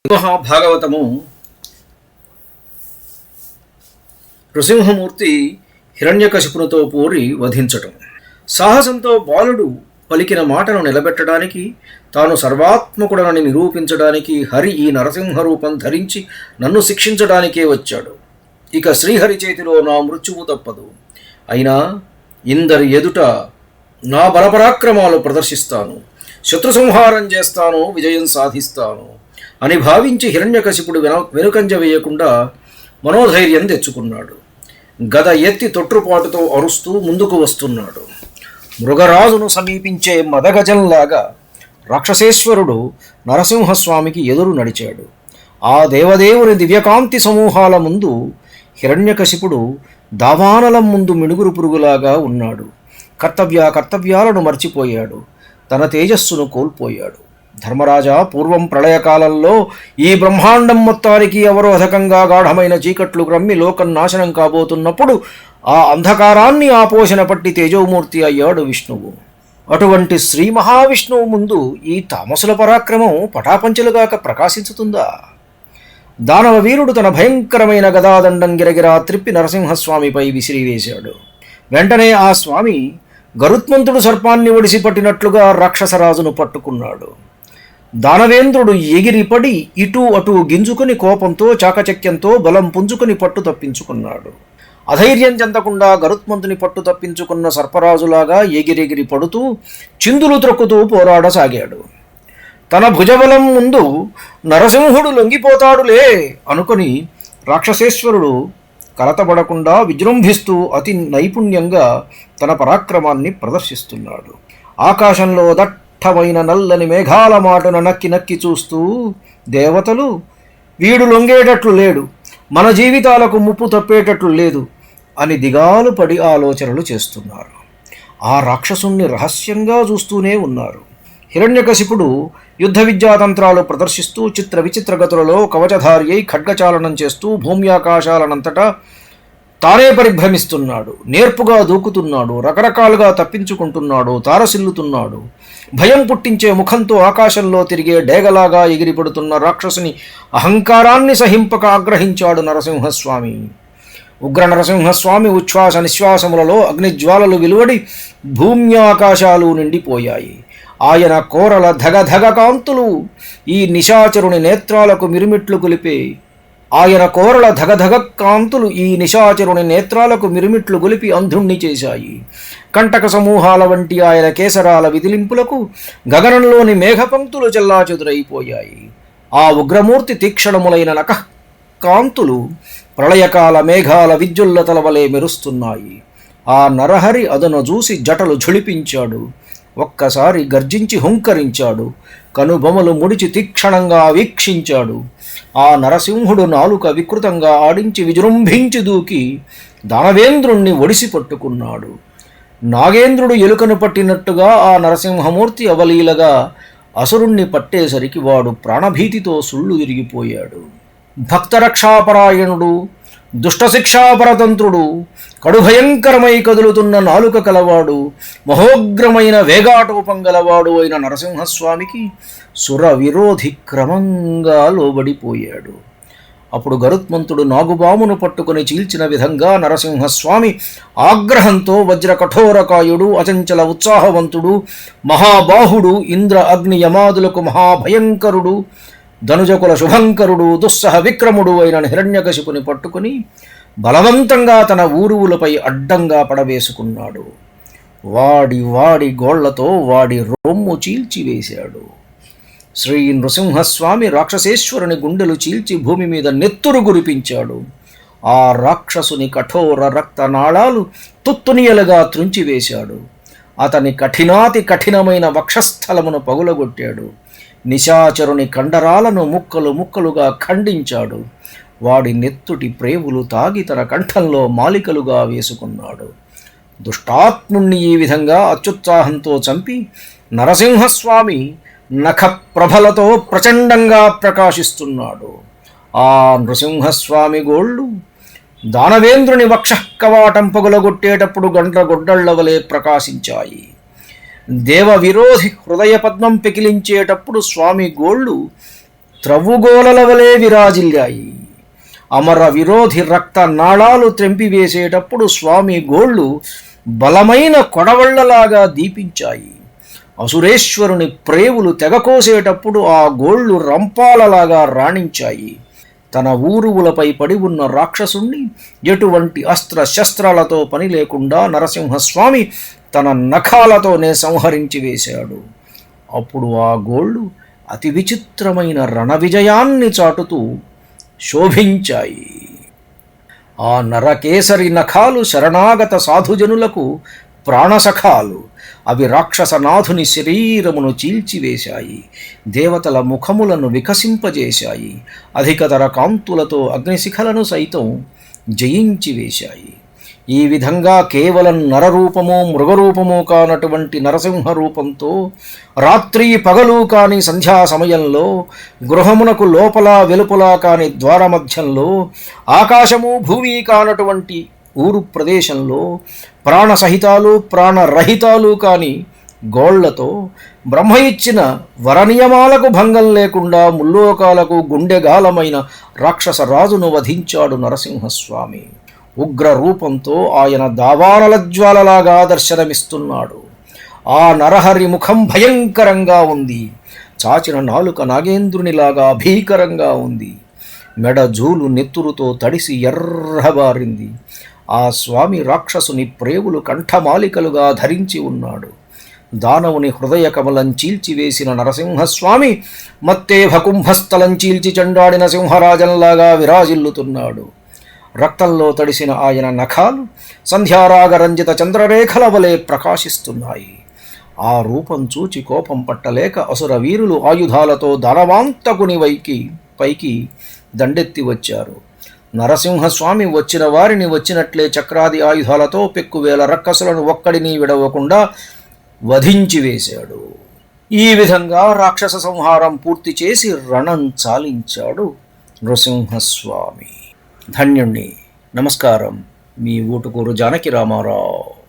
మహాభాగవతము నృసింహమూర్తి హిరణ్యకశిపునితో పోరి వధించటం. సాహసంతో బాలుడు పలికిన మాటను నిలబెట్టడానికి, తాను సర్వాత్మకుడనని నిరూపించడానికి హరి ఈ నరసింహ రూపం ధరించి నన్ను శిక్షించడానికే వచ్చాడు. ఇక శ్రీహరి చేతిలో నా మృత్యువు తప్పదు. అయినా ఇందరి ఎదుట నా బలపరాక్రమాలు ప్రదర్శిస్తాను, శత్రు సంహారం చేస్తాను, విజయం సాధిస్తాను అని భావించి హిరణ్యకశిపుడు వెనుకంజ వేయకుండా మనోధైర్యం తెచ్చుకున్నాడు. గద ఎత్తి తొట్రుపాటుతో అరుస్తూ ముందుకు వస్తున్నాడు. మృగరాజును సమీపించే మదగజంలాగా రాక్షసేశ్వరుడు నరసింహస్వామికి ఎదురు నడిచాడు. ఆ దేవదేవుని దివ్యకాంతి సమూహాల ముందు హిరణ్యకశిపుడు దావానలం ముందు మిణుగురు పురుగులాగా ఉన్నాడు. కర్తవ్యాలను మర్చిపోయాడు. తన తేజస్సును కోల్పోయాడు. ధర్మరాజా, పూర్వం ప్రళయకాలంలో ఈ బ్రహ్మాండం మొత్తానికి అవరోధకంగా గాఢమైన చీకట్లు క్రమ్మి లోకం నాశనం కాబోతున్నప్పుడు ఆ అంధకారాన్ని ఆపోషణ పట్టి తేజోమూర్తి అయ్యాడు విష్ణువు. అటువంటి శ్రీ మహావిష్ణువు ముందు ఈ తామసుల పరాక్రమం పటాపంచలుగాక ప్రకాశించుతుందా? దానవ వీరుడు తన భయంకరమైన గదాదండం గిరగిరా త్రిప్పి నరసింహస్వామిపై విసిరివేశాడు. వెంటనే ఆ స్వామి గరుత్మంతుడు సర్పాన్ని ఒడిసి పట్టినట్లుగా రాక్షసరాజును పట్టుకున్నాడు. దానవేంద్రుడు ఎగిరిపడి ఇటూ అటూ గింజుకుని కోపంతో చాకచక్యంతో బలం పుంజుకుని పట్టు తప్పించుకున్నాడు. అధైర్యం చెందకుండా గరుత్మంతుని పట్టు తప్పించుకున్న సర్పరాజులాగా ఎగిరెగిరి పడుతూ చిందులు త్రొక్కుతూ పోరాడసాగాడు. తన భుజబలం ముందు నరసింహుడు లొంగిపోతాడులే అనుకుని రాక్షసేశ్వరుడు కలతపడకుండా విజృంభిస్తూ అతి నైపుణ్యంగా తన పరాక్రమాన్ని ప్రదర్శిస్తున్నాడు. ఆకాశంలో దట్టమైన నల్లని మేఘాల మాటున నక్కి నక్కి చూస్తూ దేవతలు, వీడు లొంగేటట్లు లేడు, మన జీవితాలకు ముప్పు తప్పేటట్లు లేదు అని దిగాలు పడి ఆలోచనలు చేస్తున్నారు. ఆ రాక్షసుణ్ణి రహస్యంగా చూస్తూనే ఉన్నారు. హిరణ్యకశిపుడు యుద్ధ విద్యాతంత్రాలు ప్రదర్శిస్తూ చిత్ర విచిత్ర గతులలో కవచధారి అయి ఖడ్గచాలనం చేస్తూ భూమ్యాకాశాలనంతటా తానే పరిభ్రమిస్తున్నాడు. నేర్పుగా దూకుతున్నాడు, రకరకాలుగా తప్పించుకుంటున్నాడు, తారసిల్లుతున్నాడు. భయం పుట్టించే ముఖంతో ఆకాశంలో తిరిగే డేగలాగా ఎగిరిపడుతున్న రాక్షసుని అహంకారాన్ని సహింపక ఆగ్రహించాడు నరసింహస్వామి. ఉగ్ర నరసింహస్వామి ఉచ్ఛ్వాస నిశ్వాసములలో అగ్నిజ్వాలలు వెలువడి భూమ్యాకాశాలు నిండిపోయాయి. ఆయన కోరల ధగధగ కాంతులు ఈ నిశాచరుని నేత్రాలకు మిరుమిట్లు గొలిపి అంధుణ్ణి చేశాయి. కంటక సమూహాల వంటి ఆయన కేసరాల విదిలింపులకు గగనంలోని మేఘపంక్తులు చెల్లాచెదురైపోయాయి. ఆ ఉగ్రమూర్తి తీక్షణములైన నఖ కాంతులు ప్రళయకాల మేఘాల విద్యుల్లతల వలె మెరుస్తున్నాయి. ఆ నరహరి అదను చూసి జటలు ఝుళిపించాడు. ఒక్కసారి గర్జించి హుంకరించాడు. కనుబొమలు ముడిచి తీక్షణంగా వీక్షించాడు. ఆ నరసింహుడు నాలుక వికృతంగా ఆడించి విజృంభించి దూకి దానవేంద్రుణ్ణి ఒడిసి పట్టుకున్నాడు. నాగేంద్రుడు ఎలుకను పట్టినట్టుగా ఆ నరసింహమూర్తి అవలీలగా అసురుణ్ణి పట్టేసరికి వాడు ప్రాణభీతితో సుళ్ళు తిరిగిపోయాడు. భక్తరక్షాపరాయణుడు, దుష్టశిక్షాపరతంత్రుడు, కడుభయంకరమై కదులుతున్న నాలుక కలవాడు, మహోగ్రమైన వేగాటోపం గలవాడు అయిన నరసింహస్వామికి సుర విరోధి క్రమంగా లోబడిపోయాడు. అప్పుడు గరుత్మంతుడు నాగుబామును పట్టుకుని చీల్చిన విధంగా నరసింహస్వామి ఆగ్రహంతో వజ్ర కఠోరకాయుడు, అచంచల ఉత్సాహవంతుడు, మహాబాహుడు, ఇంద్ర అగ్ని యమాదులకు మహాభయంకరుడు, ధనుజకుల శుభంకరుడు, దుస్సహ విక్రముడు అయిన హిరణ్యకశిపుని పట్టుకుని బలవంతంగా తన ఊరువులపై అడ్డంగా పడవేసుకున్నాడు. వాడి గోళ్లతో వాడి రొమ్ము చీల్చివేశాడు. శ్రీ నృసింహస్వామి రాక్షసేశ్వరుని గుండెలు చీల్చి భూమి మీద నెత్తురు గురిపించాడు. ఆ రాక్షసుని కఠోర రక్తనాళాలు తుత్తునియలుగా త్రుంచివేశాడు. అతని కఠినాతి కఠినమైన వక్షస్థలమును పగులగొట్టాడు. నిశాచరుని కండరాలను ముక్కలుగా ఖండించాడు. వాడి నెత్తుటి ప్రేవులు తాగి తన కంఠంలో మాలికలుగా వేసుకున్నాడు. దుష్టాత్ముణ్ణి ఈ విధంగా అత్యుత్సాహంతో చంపి నరసింహస్వామి నఖప్రభలతో ప్రచండంగా ప్రకాశిస్తున్నాడు. ఆ నృసింహస్వామి గోళ్ళు దానవేంద్రుని వక్షకవాటం పగులగొట్టేటప్పుడు గండ్రగొడ్డళ్ల వలె ప్రకాశించాయి. దేవ విరోధి హృదయ పద్మం పెకిలించేటప్పుడు స్వామి గోళ్ళు త్రవ్వుగోలల వలె విరాజిల్లాయి. అమర విరోధి రక్త నాళాలు త్రెంపివేసేటప్పుడు స్వామి గోళ్ళు బలమైన కొడవళ్లలాగా దీపించాయి. అసురేశ్వరుని ప్రేవులు తెగకోసేటప్పుడు ఆ గోళ్ళు రంపాలలాగా రాణించాయి. తన ఊరువులపై పడి ఉన్న రాక్షసుణ్ణి ఎటువంటి అస్త్ర శస్త్రాలతో పని లేకుండా నరసింహస్వామి తన నఖాలతోనే సంహరించి వేశాడు. అప్పుడు ఆ గోళ్ళు అతి విచిత్రమైన రణ విజయాన్ని చాటుతూ శోభించాయి. ఆ నరకేసరి నఖాలు శరణాగత సాధుజనులకు ప్రాణసఖాలు. అవి రాక్షసనాథుని శరీరమును చీల్చివేశాయి. దేవతల ముఖములను వికసింపజేశాయి. అధికతర కాంతులతో అగ్నిశిఖలను సైతం జయించివేశాయి. ఈ విధంగా కేవలం నరరూపమో మృగరూపమో కానటువంటి నరసింహ రూపంతో రాత్రి పగలు కాని సంధ్యా సమయంలో, గృహమునకు లోపల వెలుపల కాని ద్వారమధ్యంలో, ఆకాశము భూమి కానటువంటి ఊరు ప్రదేశంలో, ప్రాణసహితాలు ప్రాణరహితాలు కాని గోళ్లతో బ్రహ్మ ఇచ్చిన వరనియమాలకు భంగం లేకుండా ముల్లోకాలకు గుండెగాలమైన రాక్షస రాజును వధించాడు నరసింహస్వామి. ఉగ్ర రూపంతో ఆయన దావానల జ్వాలలాగా దర్శనమిస్తున్నాడు. ఆ నరహరి ముఖం భయంకరంగా ఉంది. చాచిన నాలుక నాగేంద్రునిలాగా భీకరంగా ఉంది. మెడ జూలు నెత్తురుతో తడిసి ఎర్రబారింది. ఆ స్వామి రాక్షసుని ప్రేవులు కంఠమాలికలుగా ధరించి ఉన్నాడు. దానవుని హృదయ కమలం చీల్చివేసిన నరసింహస్వామి మత్తేభ కుంభస్థలం చీల్చి చెండాడిన సింహరాజంలాగా విరాజిల్లుతున్నాడు. రక్తంలో తడిసిన ఆయన నఖాలు సంధ్యారాగరంజిత చంద్రరేఖల వలె ప్రకాశిస్తున్నాయి. ఆ రూపం చూచి కోపం పట్టలేక అసుర వీరులు ఆయుధాలతో దానవాంతకుని పైకి దండెత్తి వచ్చారు. నరసింహస్వామి వచ్చిన వారిని వచ్చినట్లే చక్రాది ఆయుధాలతో పెక్కువేల రక్కసులను ఒక్కడిని విడవకుండా వధించి వేశాడు. ఈ విధంగా రాక్షస సంహారం పూర్తి చేసి రణం చాలించాడు నృసింహస్వామి. ధన్యుణ్ణి. నమస్కారం. మీ ఊటుకూరు జానకి రామారావు.